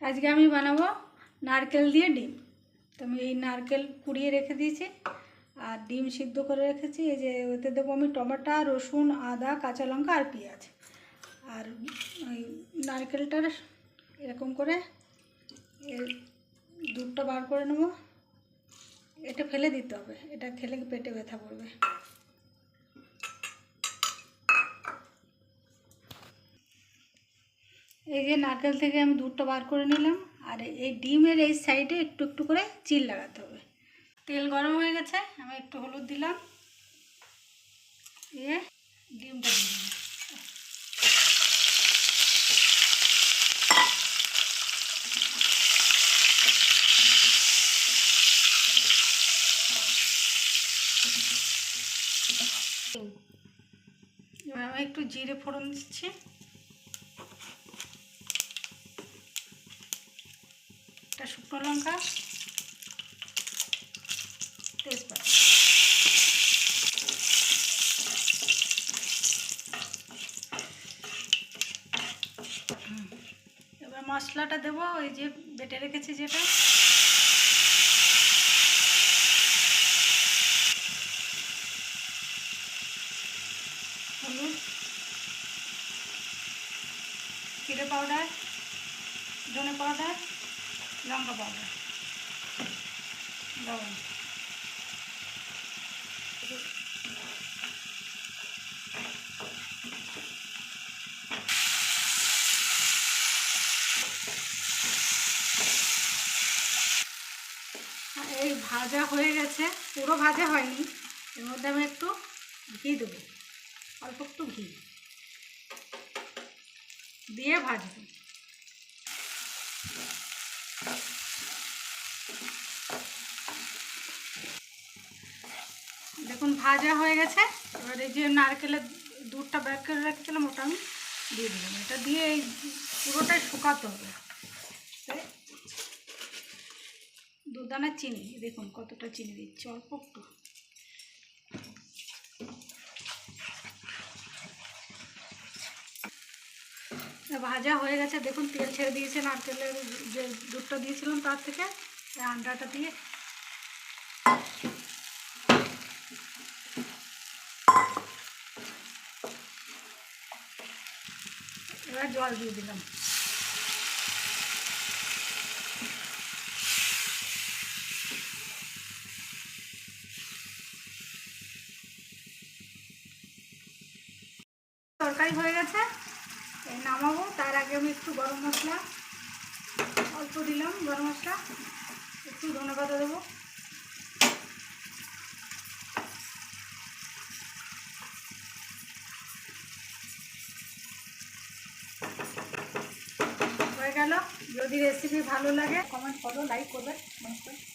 আজকে আমি বানাবো নারকেল দিয়ে ডিম। তো আমি এই নারকেল কুড়িয়ে রেখে দিয়েছি আর ডিম সিদ্ধ করে রেখেছি। এই যে ওতে দেবো আমি টমেটো, রসুন, আদা, কাঁচা লঙ্কা আর পেঁয়াজ। আর ওই নারকেলটার এরকম করে এর দুধটা বার করে নেবো। এটা ফেলে দিতে হবে, এটা খেলে পেটে ব্যথা করবে। এই যে নারকেল থেকে আমি দুধটা বার করে নিলাম। আর এই ডিমের এই সাইডে একটু একটু করে চিল লাগাতে হবে। তেল গরম হয়ে গেছে, আমি একটু হলুদ দিলাম, দিয়ে ডিমটা দিয়ে দিলাম। এবার আমি একটু জিরে ফোড়ন দিচ্ছি, একটা শুকনো লঙ্কা, তেজপাতা। এবার মশলাটা দেবো, ওই যে বেটে রেখেছি যেটা, হলুদ, জিরে পাউডার, ধনে পাউডার, লঙ্কা পাউডার, লবণ। এই ভাজা হয়ে গেছে, পুরো ভাজা হয়নি। এর মধ্যে আমি একটু ঘি দেবো, অল্প একটু ঘি দিয়ে ভাজবো। দেখুন ভাজা হয়ে গেছে। এবার এই যে নারকেলের দুধটা বের করে রেখেছিলাম ওটা আমি দিয়ে দিলাম। এটা দিয়ে এই পুরোটাই শুকাতে হবে। দুদানা চিনি, দেখুন কতটা চিনি দিচ্ছি, অল্প একটু। ভাজা হয়ে গেছে, দেখুন তেল ছেড়ে দিয়েছে নারকেলের যে দুধটা দিয়েছিলাম তার থেকে। আন্ডাটা দিয়ে এবার জল দিয়ে দিলাম। তরকারি হয়ে গেছে, এই নামাবো। তার আগে আমি একটু গরম মশলা অল্প দিলাম, গরম মশলা একটু ধনেপাতা দেবো। হয়ে গেল। যদি রেসিপি ভালো লাগে কমেন্ট করো, লাইক করবে, নমস্কার।